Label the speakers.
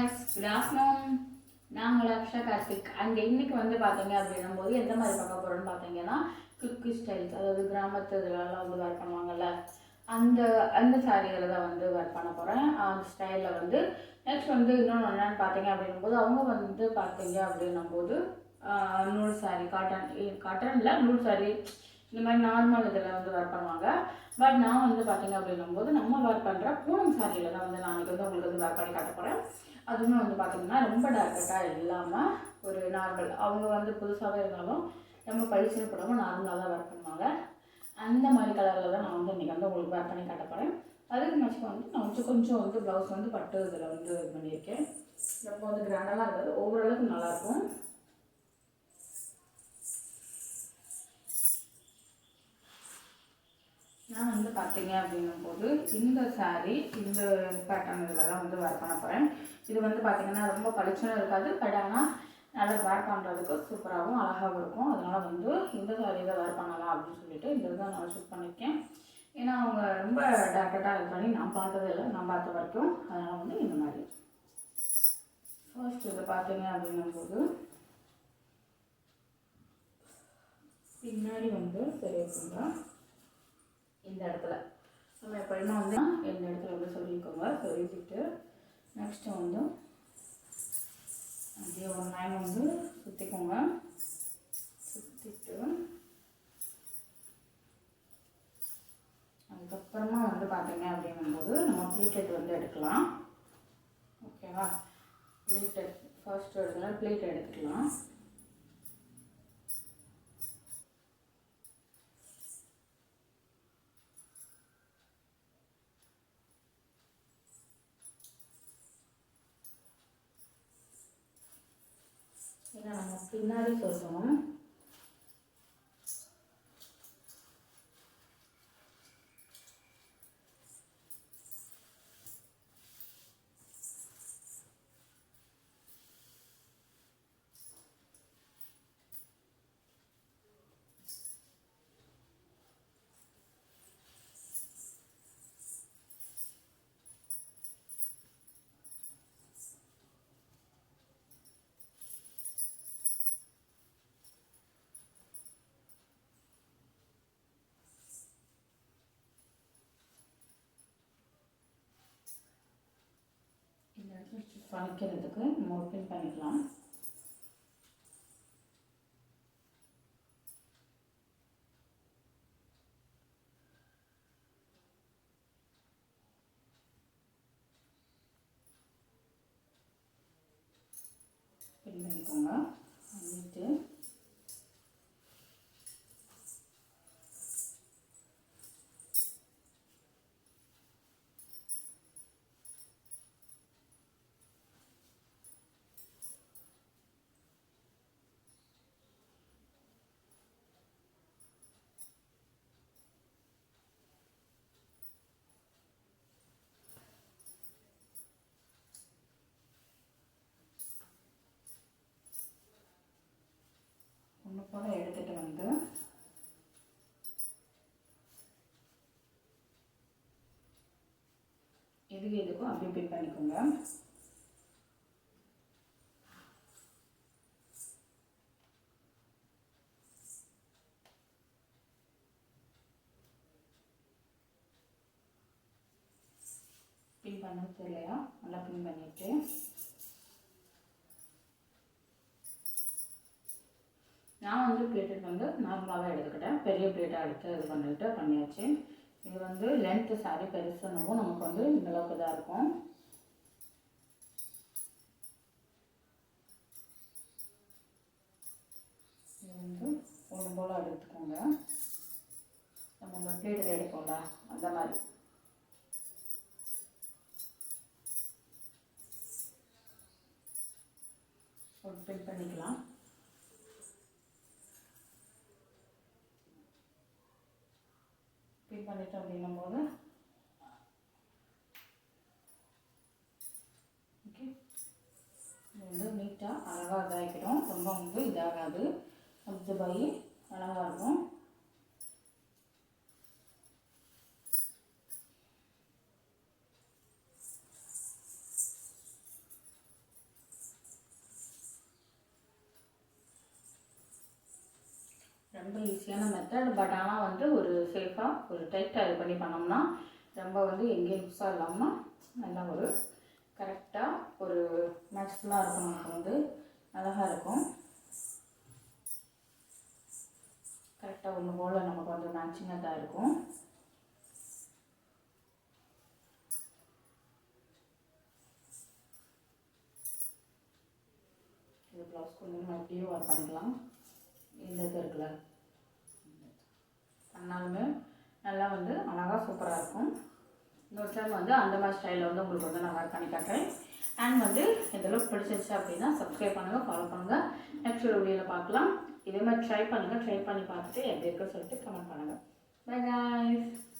Speaker 1: guys, good afternoon. நான் உங்கள் Aqsa Karthik and இன்னைக்கு வந்து பார்த்தீங்க அப்படின்னும் போது எந்த மாதிரி பார்க்க போகிறோன்னு பார்த்தீங்கன்னா குக்கி ஸ்டைல்ஸ், அதாவது கிராமத்து இதெல்லாம் வந்து வேர் பண்ணுவாங்கல்ல, அந்த அந்த சாரீகளை தான் வந்து வேர் பண்ண போகிறேன். அந்த ஸ்டைலில் வந்து நெக்ஸ்ட் வந்து இன்னொன்று என்னென்னு பார்த்தீங்க அப்படின்னும் போது அவங்க வந்து பார்த்தீங்க அப்படின்னும் போது நூல் சாரீ, காட்டன் இல்லை நூல் சாரீ, இந்த மாதிரி நார்மல் இதில் வந்து வேர் பண்ணுவாங்க. பட் நான் வந்து பார்த்தீங்க அப்படின்னும் போது நம்ம வேர் பண்ணுற பூனம் சாரியில் தான் வந்து நாளைக்கு வந்து உங்களுக்கு வந்து வேர் பண்ணி காட்ட போகிறேன். அதுவுமே வந்து பார்த்தீங்கன்னா ரொம்ப டார்க்கட்டாக இல்லாமல் ஒரு நார்மல், அவங்க வந்து புதுசாகவே இருந்தாலும் ரொம்ப பளிச்சுன்னு போடாமல் நார்மலாக தான் வேர் பண்ணுவாங்க. அந்த மாதிரி கலரில் தான் நான் வந்து இன்றைக்கி வந்து உங்களுக்கு வேர் பண்ணி காட்ட போகிறேன். அதுக்கு மேட்ச்க்கு வந்து நான் கொஞ்சம் வந்து ப்ளவுஸ் வந்து பட்டு இதில் வந்து இது பண்ணியிருக்கேன். ரொம்ப வந்து கிராண்டெல்லாம் இருக்காது, ஓரளவுக்கு நல்லாயிருக்கும். நான் வந்து பார்த்தீங்க அப்படின்னும் போது இந்த சாரீ இந்த பேட்டர்ன் இதில் தான் வந்து வேர் பண்ண போகிறேன். இது வந்து பார்த்திங்கன்னா ரொம்ப பளிச்சுன்னு இருக்காது, பட் ஆனால் நல்லா வேர் பண்ணுறதுக்கு சூப்பராகவும் அழகாகவும் இருக்கும். அதனால் வந்து இந்த சாரியில் வேர் பண்ணலாம் அப்படின்னு சொல்லிட்டு இந்த தான் நான் சூஸ் பண்ணியிருக்கேன். ஏன்னா அவங்க ரொம்ப டார்க்கட்டாக இது பண்ணி நான் பார்த்ததே இல்லை, நான் பார்த்த வரைக்கும். அதனால் வந்து இந்த மாதிரி ஃபர்ஸ்ட் இதை பார்த்தீங்க அப்படின்னும் போது பின்னாடி வந்து தெரியுங்க இந்த இடத்துல நம்ம எப்படின்னா வந்து இந்த இடத்துல வந்து சொல்லிக்கோங்க. சொல்லிட்டு நெக்ஸ்ட்டு வந்து அப்படியே ஒரு லைன் வந்து சுற்றிக்கோங்க. சுற்றிட்டு அதுக்கப்புறமா வந்து பார்த்தீங்க அப்படிங்கும்போது நம்ம ப்ளீட்டட் வந்து எடுக்கலாம். ஓகேவா? ப்ளீட்டட் ஃபர்ஸ்ட் எடுக்கலாம், ப்ளீட் எடுத்துக்கலாம். ஏன்னா நம்ம பின்னாடி சொல்லணும். வளைக்கிறதுக்கு நம்ம ஓப்பன் பண்ணிக்கலாம். பின் பண்ணிக்கோங்க. பண்ணிட்டு ஒன்று போல் எடுத்துகிட்டு வந்து எதுக்கும் அப்படியே பின் பண்ணிக்கோங்க. பின் பண்ணது இல்லையா, நல்லா பின் பண்ணிவிட்டு நான் வந்து ப்ளேட்டட் வந்து நார்மலாகவே எடுத்துக்கிட்டேன். பெரிய ப்ளேட்டாக எடுத்து இது பண்ணிட்டு பண்ணியாச்சு. இது வந்து லென்த்து சாரி பெருசுன்னவும் நமக்கு வந்து இந்தளவுக்கு தான் இருக்கும். இது வந்து ஒன்று போல் எடுத்துக்கோங்க. நம்ம ப்ளேட்டட் எடுப்போம்ல அந்த மாதிரி ஒரு பின் பண்ணிக்கலாம். பின் பண்ணிட்டு அப்படின்னும் போது ஓகே, இது வந்து நீட்டாக அழகாக இதாகிடும். ரொம்ப வந்து இதாகாது, அப்சர்வ் ஆகி அழகாக இருக்கும். ரொம்ப ஈஸியான மெத்தட். பட் ஆனால் வந்து ஒரு சேஃபாக ஒரு டைட்டாக இது பண்ணி பண்ணோம்னா ரொம்ப வந்து எங்கேயும் யூஸாக இல்லாமல் நல்லா ஒரு கரெக்டாக ஒரு மேட்ச்ஃபுல்லாக இருக்கும். நமக்கு வந்து அழகாக இருக்கும். கரெக்டாக ஒன்று போல் நமக்கு வந்து மேட்சிங்காக தான் இருக்கும். இது ப்ளவுஸ் கொஞ்சம் நம்ம எப்படியோ ஒர்க் பண்ணிக்கலாம். இந்த இது இருக்குல்ல பண்ணாலுமே நல்லா வந்து அழகாக சூப்பராக இருக்கும். இன்னொரு டைம் வந்து அந்த மாதிரி ஸ்டைலில் வந்து உங்களுக்கு வந்து நான் ஒர்க் பண்ணி காட்டுறேன். அண்ட் வந்து இதெல்லாம் பிடிச்சிருச்சு அப்படின்னா சப்ஸ்கிரைப் பண்ணுங்கள், ஃபாலோ பண்ணுங்கள். நெக்ஸ்ட் ஒரு வீடியோவில் பார்க்கலாம். இதே மாதிரி ட்ரை பண்ணுங்கள். ட்ரை பண்ணி பார்த்துட்டு எப்படி இருக்குன்னு சொல்லிட்டு கமெண்ட் பண்ணுங்கள். By guys.